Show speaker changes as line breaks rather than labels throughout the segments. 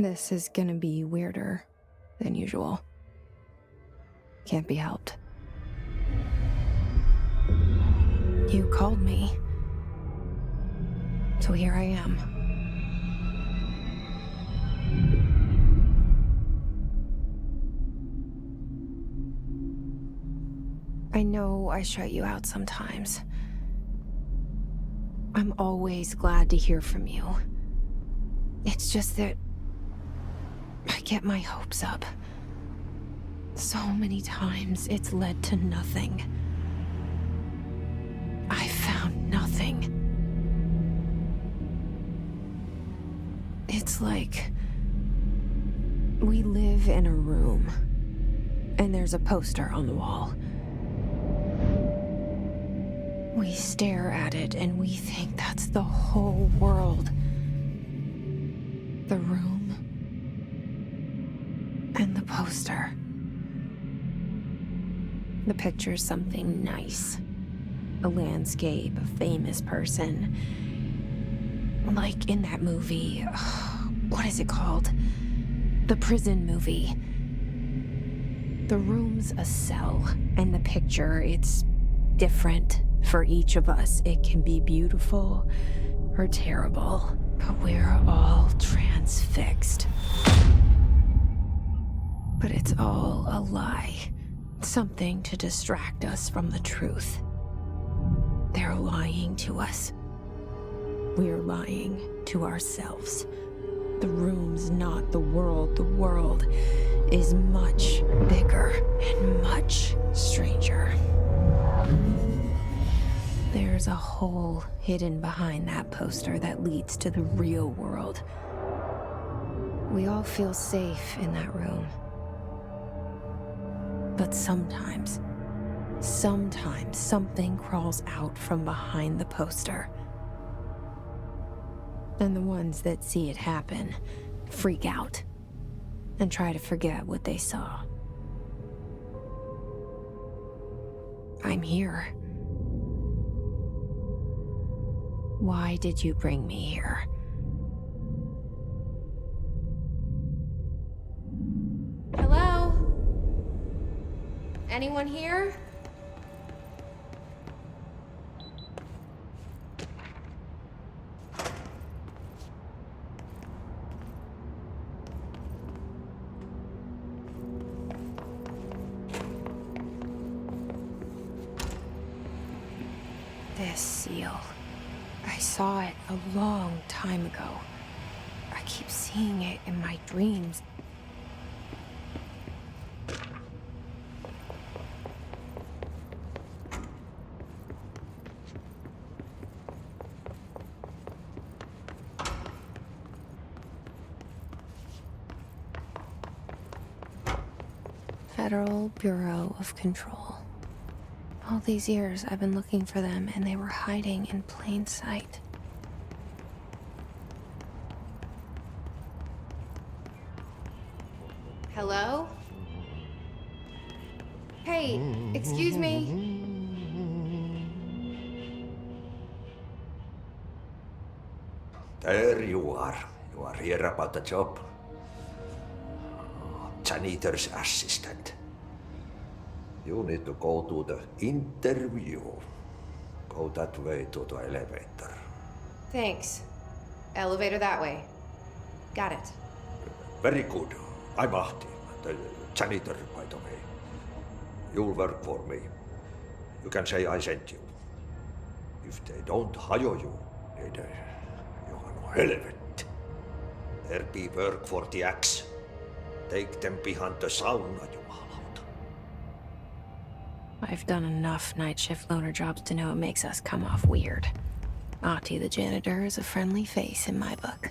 This is gonna be weirder than usual. Can't be helped. You called me. So here I am. I know I shut you out sometimes. I'm always glad to hear from you. It's just that I get my hopes up. So many times it's led to nothing. I found nothing. It's like we live in a room, and there's a poster on the wall. We stare at it and we think that's the whole world. The room and the poster. The picture's something nice. A landscape, a famous person. Like in that movie, what is it called? The prison movie. The room's a cell, and the picture, it's different for each of us. It can be beautiful or terrible, but we're all transfixed. But it's all a lie. Something to distract us from the truth. They're lying to us. We're lying to ourselves. The room's not the world. The world is much bigger and much stranger. There's a hole hidden behind that poster that leads to the real world. We all feel safe in that room. But sometimes something crawls out from behind the poster. And the ones that see it happen freak out and try to forget what they saw. I'm here. Why did you bring me here? Hello? Anyone here? This seal. I saw it a long time ago. I keep seeing it in my dreams. Federal Bureau of Control. All these years I've been looking for them, and they were hiding in plain sight. Hello? Hey, excuse me.
There you are. You are here about the job. Janitor's assistant. You need to go to the interview. Go that way to the elevator.
Thanks. Elevator that way. Got it.
Very good. I'm Ahti, the janitor, by the way. You'll work for me. You can say I sent you. If they don't hire you, then you are no helvet. There be work for the axe. Take them behind the sauna, jumalauta.
I've done enough night shift loner jobs to know it makes us come off weird. Ahti the janitor is a friendly face in my book.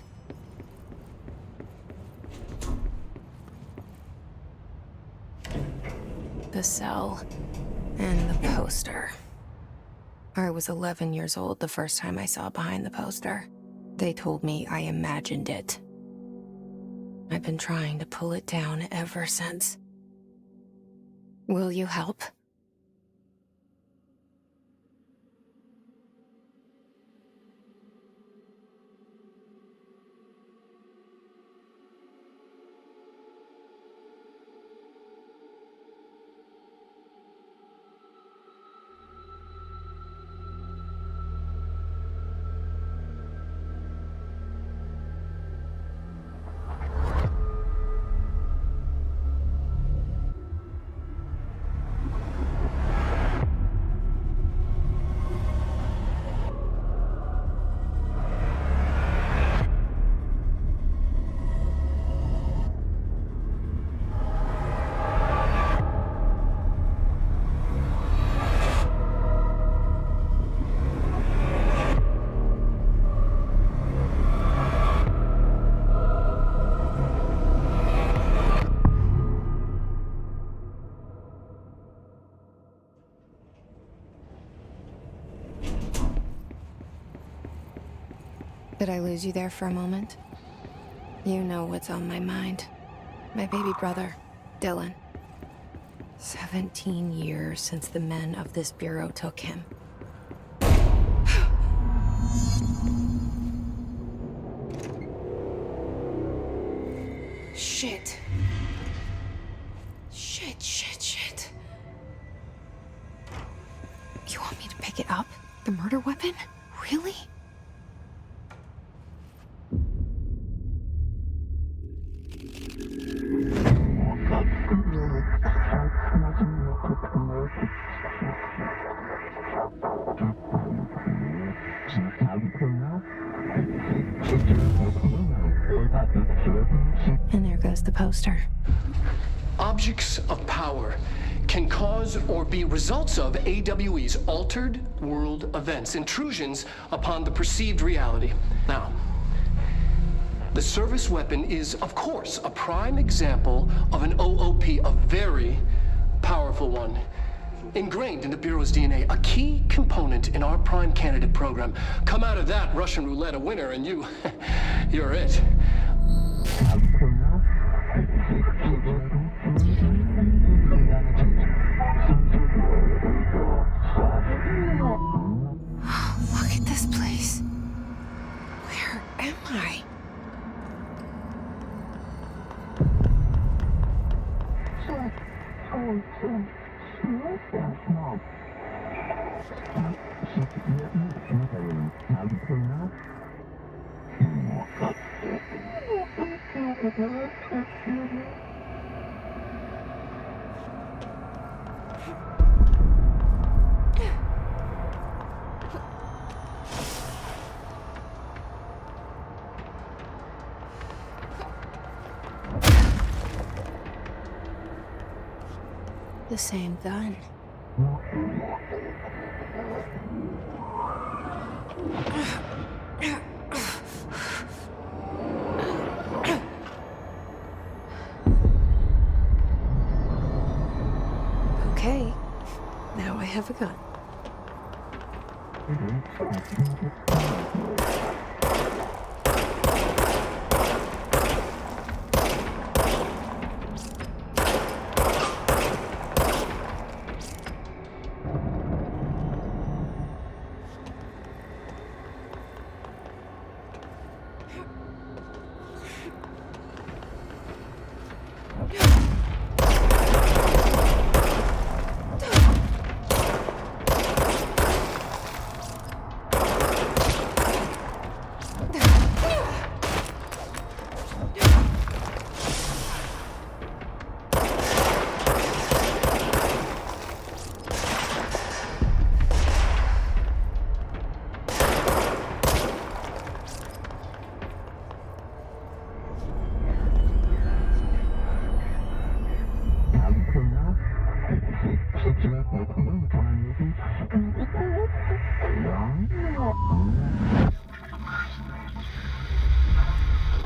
The cell and the poster. I was 11 years old the first time I saw behind the poster. They told me I imagined it. I've been trying to pull it down ever since. Will you help? Did I lose you there for a moment? You know what's on my mind. My baby brother, Dylan. 17 years since the men of this bureau took him. Shit. Shit. You want me to pick it up? The murder weapon? Really? And there goes the poster.
Objects of power can cause or be results of AWE's altered world events, intrusions upon the perceived reality. Now, the service weapon is, of course, a prime example of an OOP, a very powerful one. Ingrained in the Bureau's DNA, a key component in our prime candidate program. Come out of that Russian roulette a winner and you're it.
Look at this place. Where am I? The same gun. Okay, now I have a gun.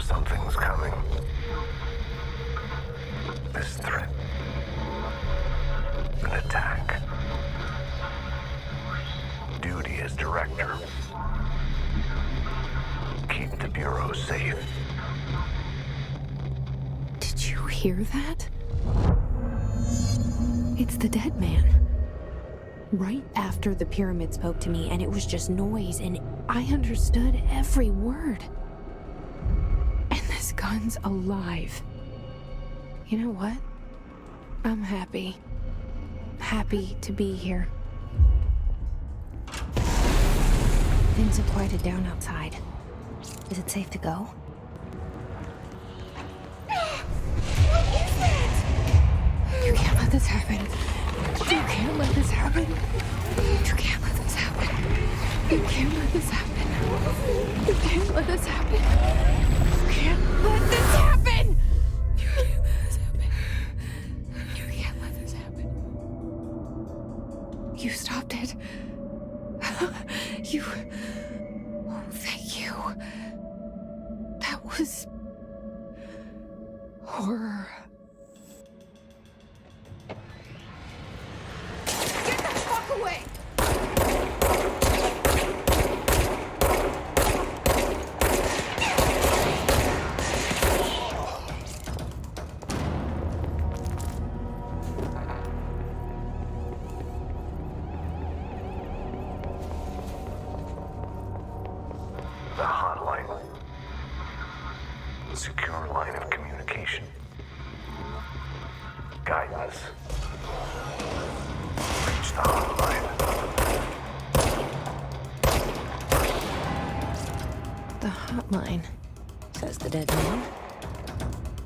Something's coming. This threat. An attack. Duty as director. Keep the Bureau safe.
Did you hear that? It's the dead man. Right after the pyramid spoke to me, and it was just noise, and I understood every word. And this gun's alive. You know what? I'm happy. Happy to be here. Things have quieted down outside. Is it safe to go? What is that? You can't let this happen. You can't let this happen. You can't let this happen. You can't let this happen. You can't let this happen. You can't let this happen. You can't let this happen. You can't let this happen. You stopped it. You... Oh, thank you. That was... horror. Get the fuck away!
Secure line of communication. Guidance. Reach the hotline.
The hotline, says the dead man.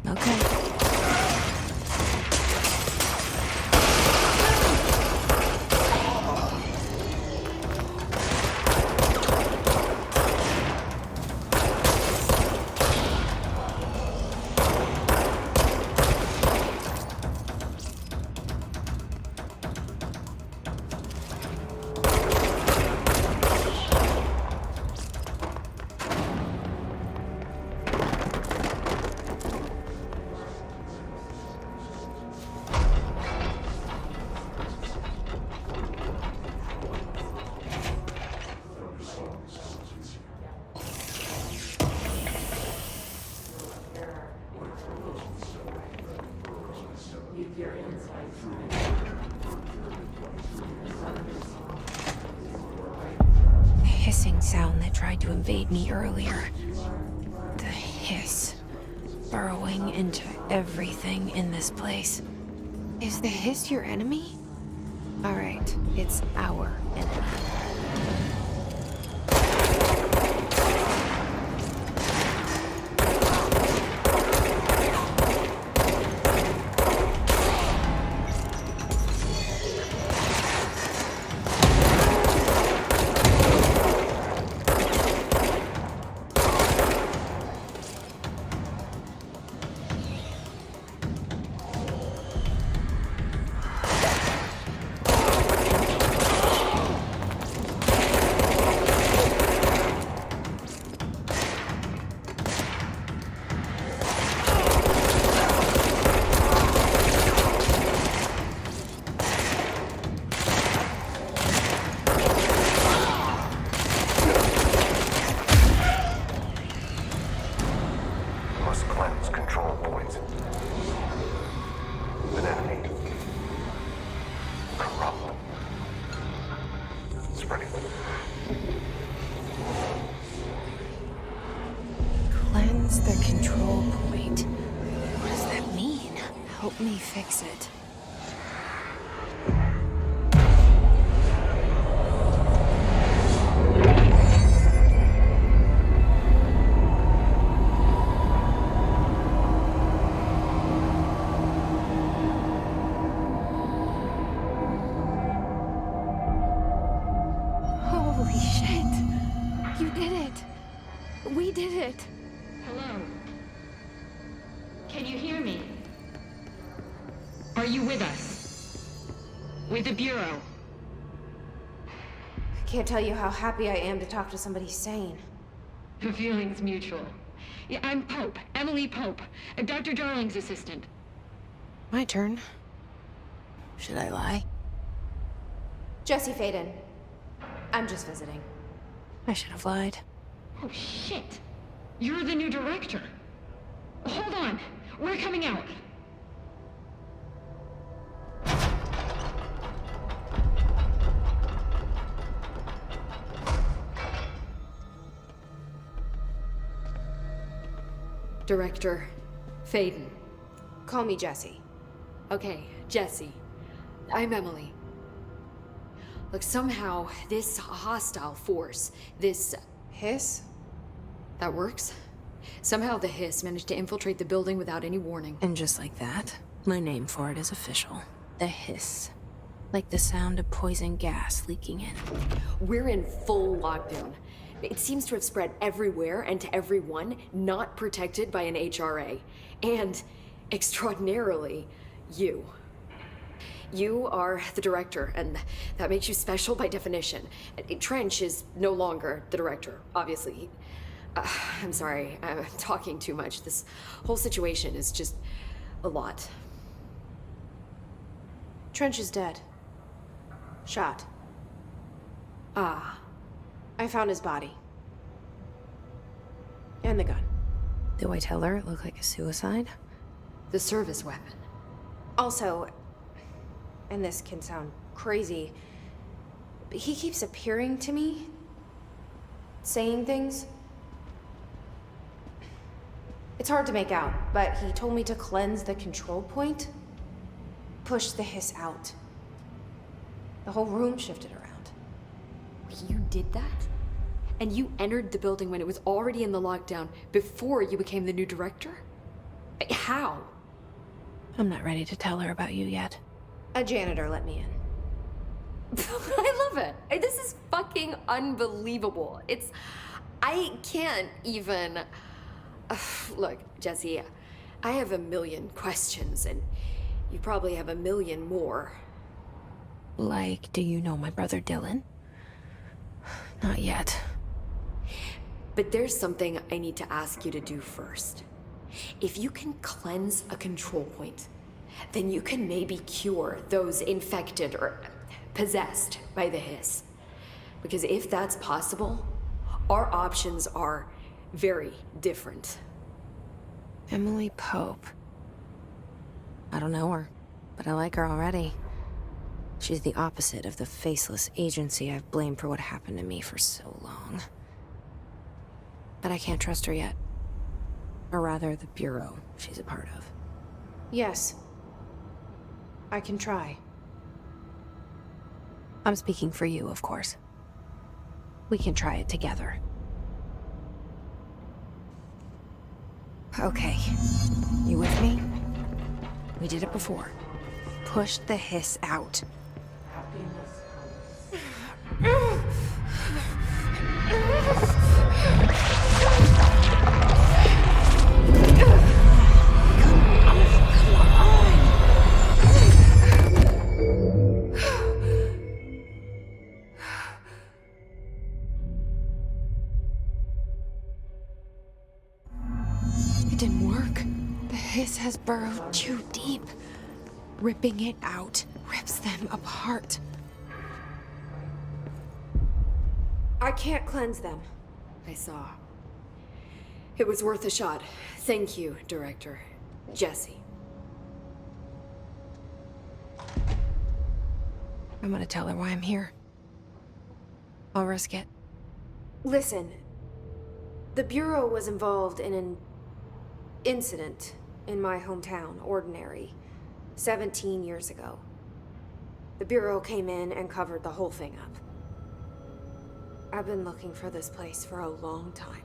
Okay. Hissing sound that tried to invade me earlier. The hiss. Burrowing into everything in this place. Is the hiss your enemy? Alright, it's our enemy.
Must cleanse control points. An enemy. Corrupt. Spreading.
Cleanse the control point. What does that mean? Help me fix it. Holy shit! You did it! We did it!
Hello? Can you hear me? Are you with us? With the Bureau?
I can't tell you how happy I am to talk to somebody sane.
The feeling's mutual. Yeah, I'm Pope, Emily Pope, Dr. Darling's assistant.
My turn. Should I lie?
Jesse Faden. I'm just visiting.
I should have lied.
Oh, shit. You're the new director. Hold on. We're coming out.
Director Faden.
Call me Jesse.
Okay, Jesse. I'm Emily. Look, somehow this hostile force, this...
Hiss?
that works? Somehow the hiss managed to infiltrate the building without any warning.
And just like that, my name for it is official. The hiss. Like the sound of poison gas leaking in.
We're in full lockdown. It seems to have spread everywhere and to everyone not protected by an HRA. And, extraordinarily, you. You are the director, and that makes you special by definition. Trench is no longer the director, obviously. I'm sorry, I'm talking too much. This whole situation is just a lot.
Trench is dead. Shot.
Ah,
I found his body. And the gun.
Do I tell her it looked like a suicide?
the service weapon.
Also, and this can sound crazy, but he keeps appearing to me, saying things. It's hard to make out, but he told me to cleanse the control point. Push the hiss out. The whole room shifted around.
You did that? And you entered the building when it was already in the lockdown before you became the new director? How?
I'm not ready to tell her about you yet.
A janitor let me in.
I love it. This is fucking unbelievable. I can't even... Look, Jesse, I have a million questions, and you probably have a million more.
Like, do you know my brother Dylan? Not yet.
But there's something I need to ask you to do first. If you can cleanse a control point, then you can maybe cure those infected or possessed by the hiss. Because if that's possible, our options are very different.
Emily Pope. I don't know her, but I like her already. She's the opposite of the faceless agency I've blamed for what happened to me for so long. But I can't trust her yet. Or rather, the Bureau she's a part of.
Yes. I can try.
I'm speaking for you, of course. We can try it together. Okay. You with me? We did it before. Push the hiss out. It didn't work. The hiss has burrowed too deep. Ripping it out rips them apart.
I can't cleanse them.
I saw. It was worth a shot. Thank you, Director. Jesse.
I'm gonna tell her why I'm here. I'll risk it.
Listen. The Bureau was involved in an incident in my hometown, Ordinary, 17 years ago. The Bureau came in and covered the whole thing up. I've been looking for this place for a long time.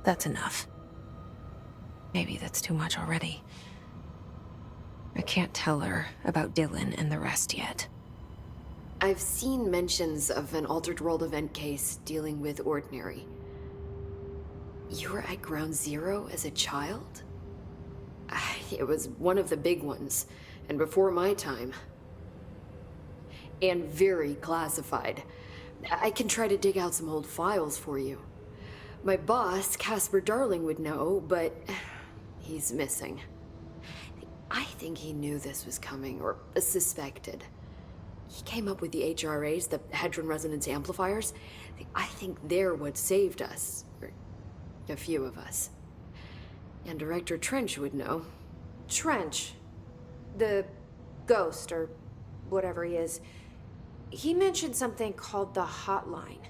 That's enough. Maybe that's too much already. I can't tell her about Dylan and the rest yet.
I've seen mentions of an Altered World event case dealing with Ordinary. You were at Ground Zero as a child? It was one of the big ones, and before my time. And very classified. I can try to dig out some old files for you. My boss, Casper Darling, would know, but he's missing. I think he knew this was coming, or suspected. He came up with the HRAs, the Hadron Resonance Amplifiers. I think they're what saved us. Or a few of us. And Director Trench would know.
Trench, the ghost, or whatever he is, he mentioned something called the Hotline.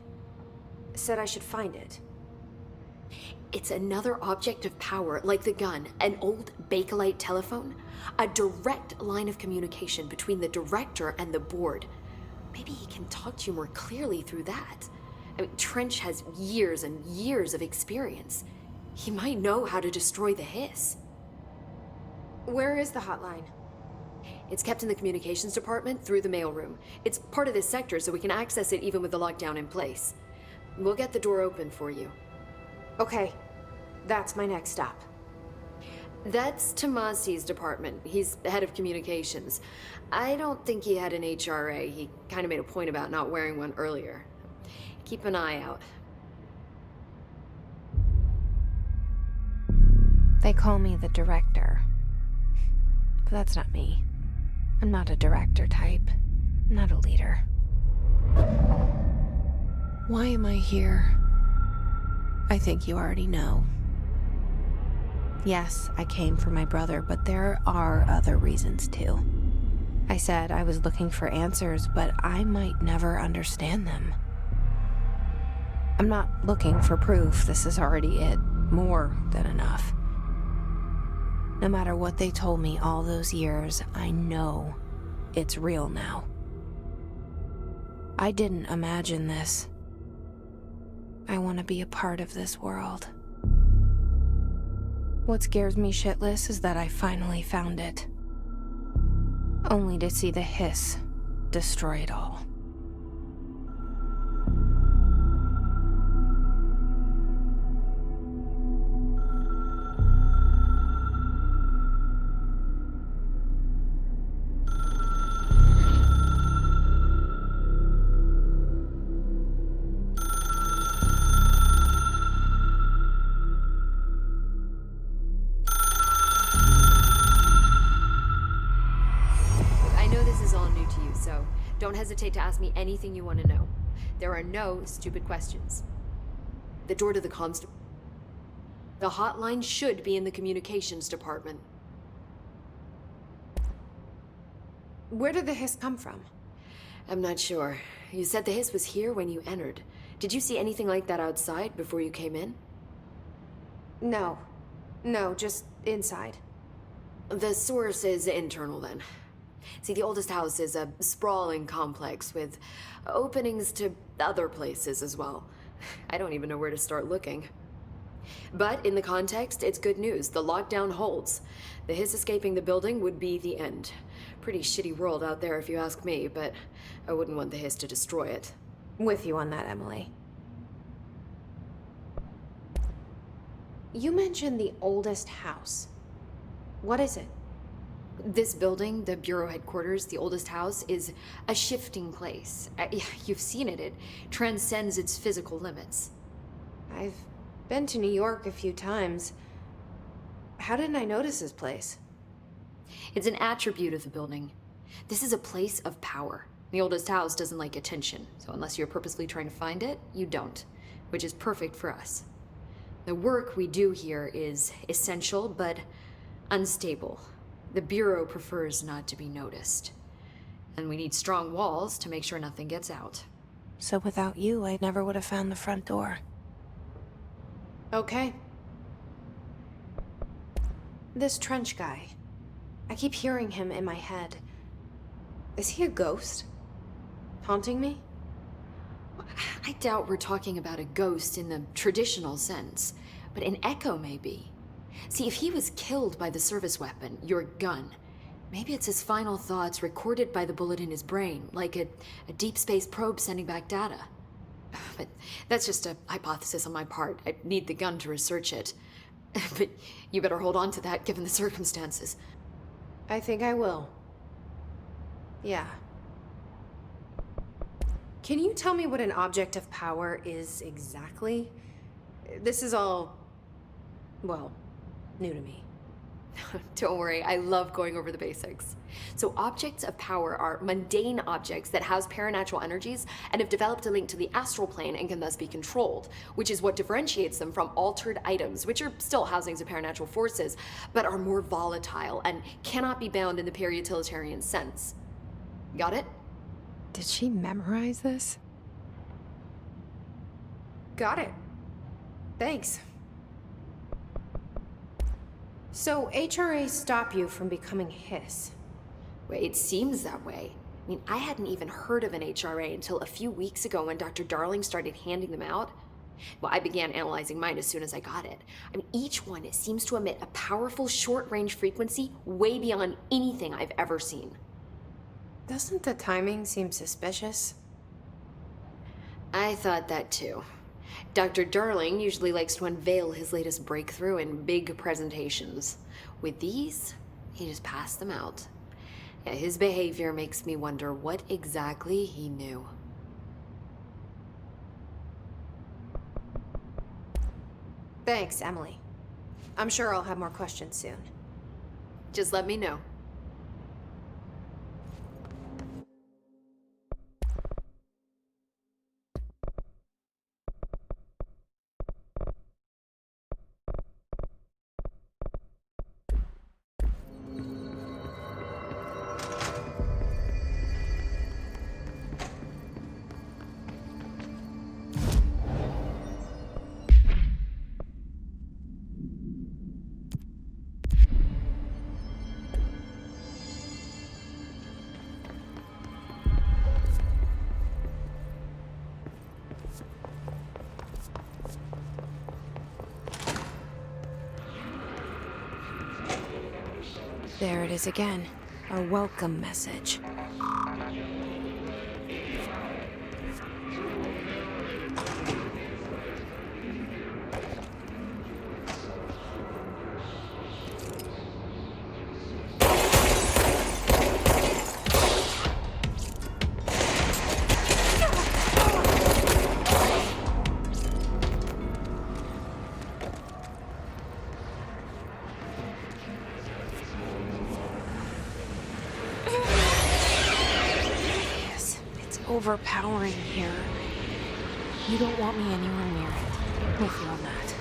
Said I should find it.
It's another object of power, like the gun, an old Bakelite telephone, a direct line of communication between the director and the board. Maybe he can talk to you more clearly through that. I mean, Trench has years and years of experience. He might know how to destroy the hiss.
Where is the hotline?
It's kept in the communications department through the mailroom. It's part of this sector, so we can access it even with the lockdown in place. We'll get the door open for you.
Okay, that's my next stop.
That's Tomasi's department. He's the head of communications. I don't think he had an HRA. He kind of made a point about not wearing one earlier. Keep an eye out.
They call me the director. But that's not me. I'm not a director type. I'm not a leader. Why am I here? I think you already know. Yes, I came for my brother, but there are other reasons too. I said I was looking for answers, but I might never understand them. I'm not looking for proof. This is already it. More than enough. No matter what they told me all those years, I know it's real now. I didn't imagine this. I want to be a part of this world. What scares me shitless is that I finally found it. Only to see the hiss destroy it all.
Don't hesitate to ask me anything you want to know. There are no stupid questions. The door to the comms... The hotline should be in the communications department.
Where did the hiss come from?
I'm not sure. You said the hiss was here when you entered. Did you see anything like that outside before you came in?
No. No, just inside.
The source is internal then. See, the oldest house is a sprawling complex with openings to other places as well. I don't even know where to start looking. But in the context, it's good news. The lockdown holds. The hiss escaping the building would be the end. Pretty shitty world out there if you ask me, but I wouldn't want the hiss to destroy it.
With you on that, Emily. You mentioned the oldest house. What is it?
This building, the Bureau headquarters, the oldest house, is a shifting place. You've seen it. It transcends its physical limits.
I've been to New York a few times. How didn't I notice this place?
It's an attribute of the building. This is a place of power. The oldest house doesn't like attention, so unless you're purposely trying to find it, you don't, which is perfect for us. The work we do here is essential, but unstable. The Bureau prefers not to be noticed. And we need strong walls to make sure nothing gets out.
So without you, I never would have found the front door.
Okay. This Trench guy. I keep hearing him in my head. Is he a ghost? Haunting me?
I doubt we're talking about a ghost in the traditional sense, but an echo maybe. See, if he was killed by the service weapon, your gun, maybe it's his final thoughts recorded by the bullet in his brain, like a deep space probe sending back data. But that's just a hypothesis on my part. I need the gun to research it. But you better hold on to that given the circumstances.
I think I will. Yeah. Can you tell me what an object of power is exactly? This is all, well, new to me.
Don't worry, I love going over the basics. So objects of power are mundane objects that house paranatural energies and have developed a link to the astral plane and can thus be controlled, which is what differentiates them from altered items, which are still housings of paranatural forces, but are more volatile and cannot be bound in the peri-utilitarian sense. Got it?
Did she memorize this?
Got it. Thanks. So HRA stop you from becoming Hiss?
Well, it seems that way. I mean, I hadn't even heard of an HRA until a few weeks ago when Dr. Darling started handing them out. Well, I began analyzing mine as soon as I got it. I mean, each one seems to emit a powerful short-range frequency way beyond anything I've ever seen.
Doesn't the timing seem suspicious?
I thought that too. Dr. Darling usually likes to unveil his latest breakthrough in big presentations. With these, he just passed them out. Yeah, his behavior makes me wonder what exactly he knew.
Thanks, Emily. I'm sure I'll have more questions soon.
Just let me know.
There it is again. Our welcome message. Overpowering here. You don't want me anywhere near it. With you on that.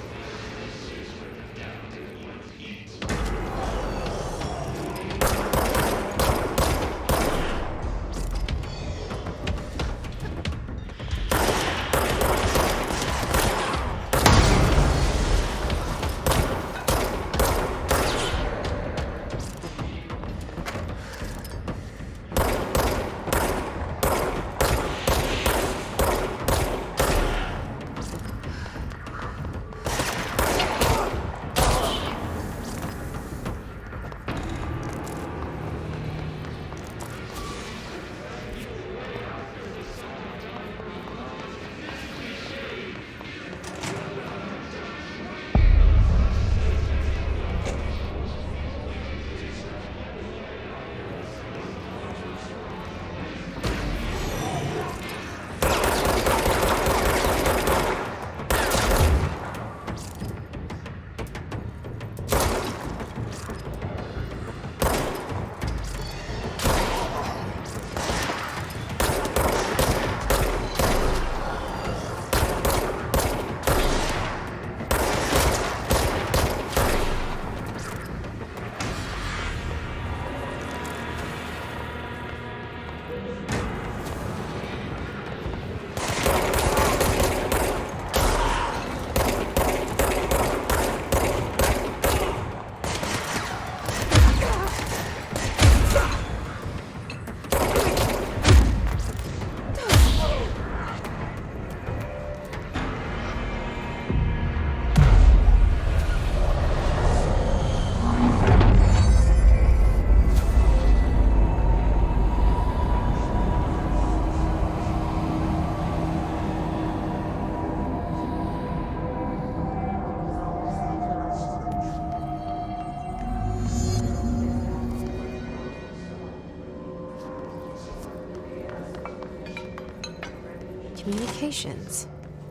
Communications.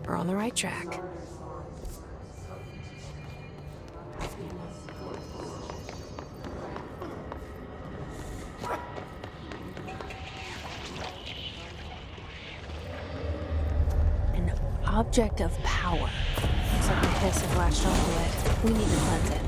We're on the right track. An object of power. Looks like the hiss have latched onto it. We need to cleanse it.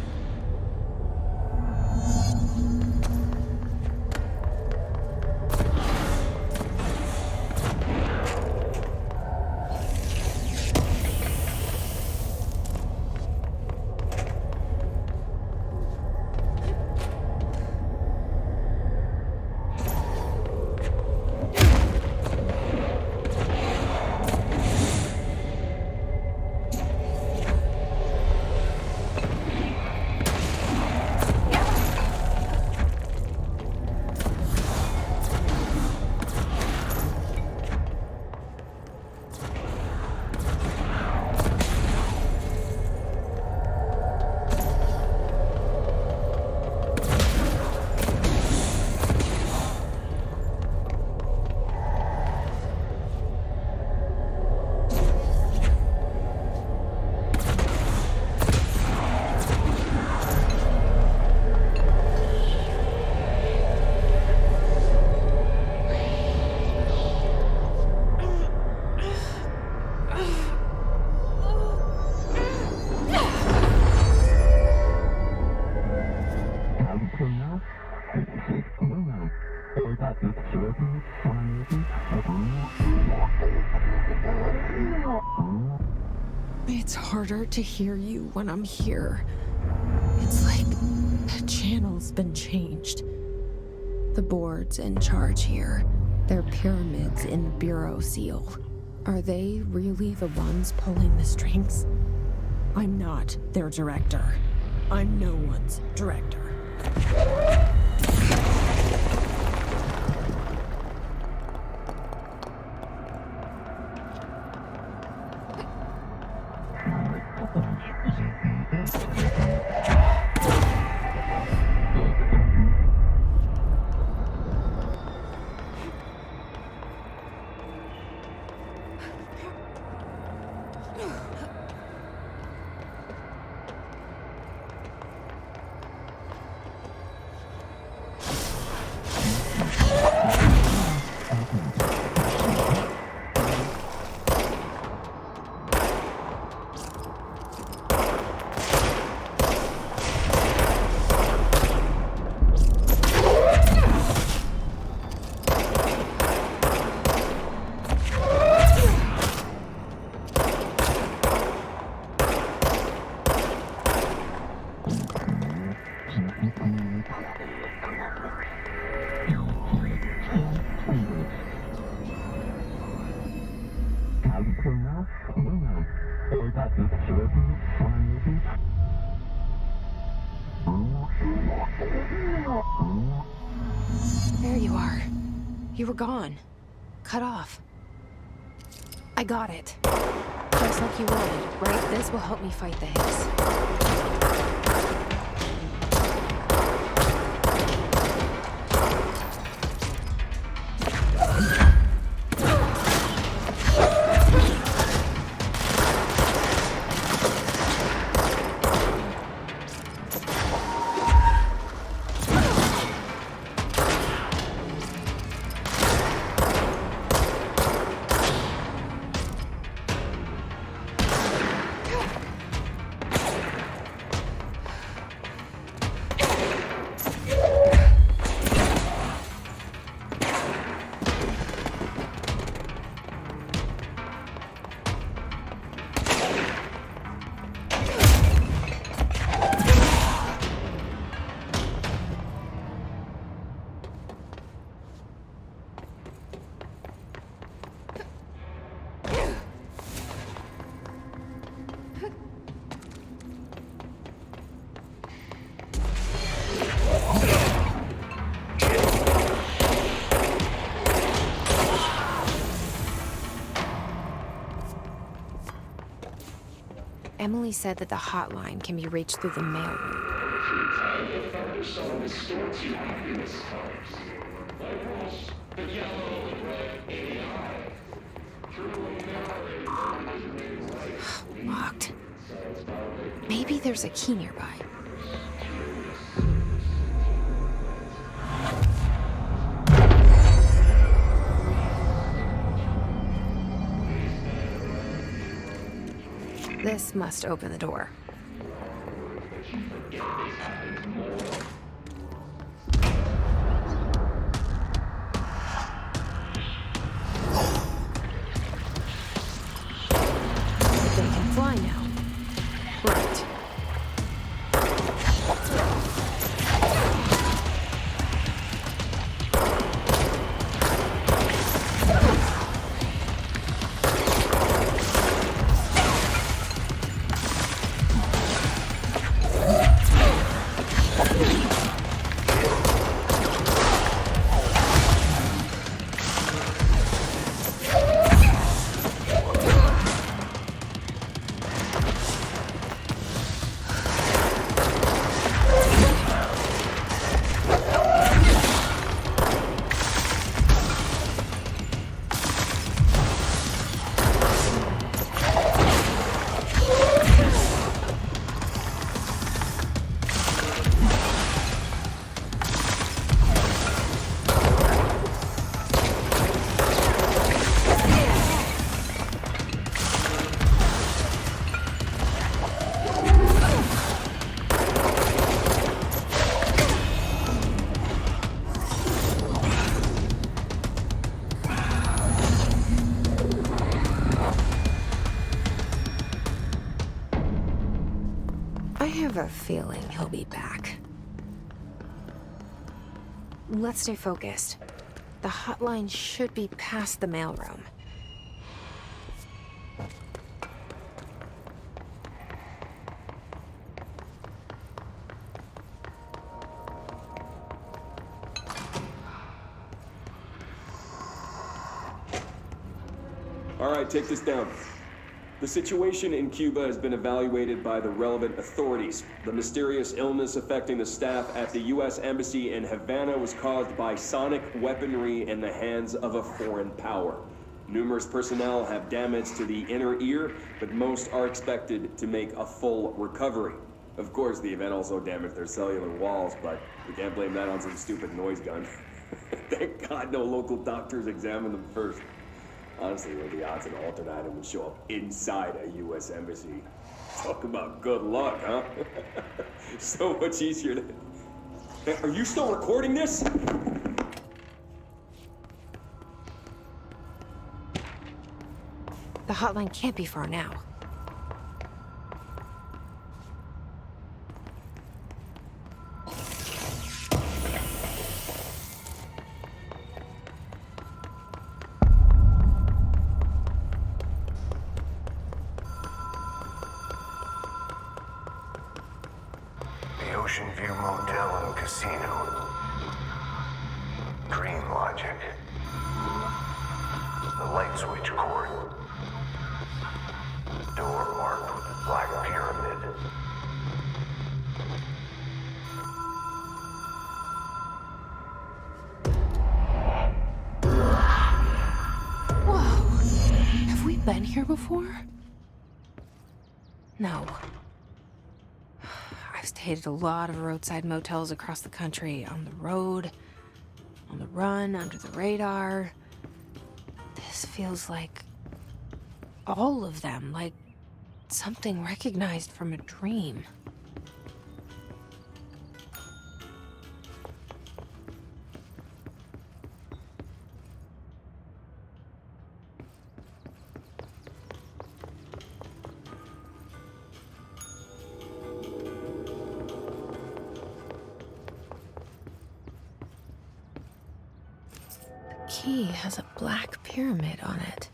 It's harder to hear you when I'm here. It's like the channel's been changed. The board's in charge here. They're pyramids in the Bureau seal. Are they really the ones pulling the strings? I'm not their director. I'm no one's director. There you are. You were gone. Cut off. I got it. Just like you wanted, right? This will help me fight the Hicks. Emily said that the hotline can be reached through the mailroom. Locked. Maybe there's a key nearby. This must open the door. They can fly now. Right. I have a feeling he'll be back. Let's stay focused. The hotline should be past the mailroom.
All right, take this down. The situation in Cuba has been evaluated by the relevant authorities. The mysterious illness affecting the staff at the U.S. Embassy in Havana was caused by sonic weaponry in the hands of a foreign power. Numerous personnel have damage to the inner ear, but most are expected to make a full recovery. Of course, the event also damaged their cellular walls, but we can't blame that on some stupid noise gun. Thank God no local doctors examined them first. Honestly, what are the odds an alternate item would show up inside a U.S. embassy? Talk about good luck, huh? So much easier to... Hey, are you still recording this?
The hotline can't be far now.
Ocean View Motel and Casino. Dream Logic. The light switch cord. Door marked with the Black Pyramid.
Whoa! Have we been here before? No. I've stayed at a lot of roadside motels across the country, on the road, on the run, under the radar. This feels like all of them, like something recognized from a dream. The key has a black pyramid on it.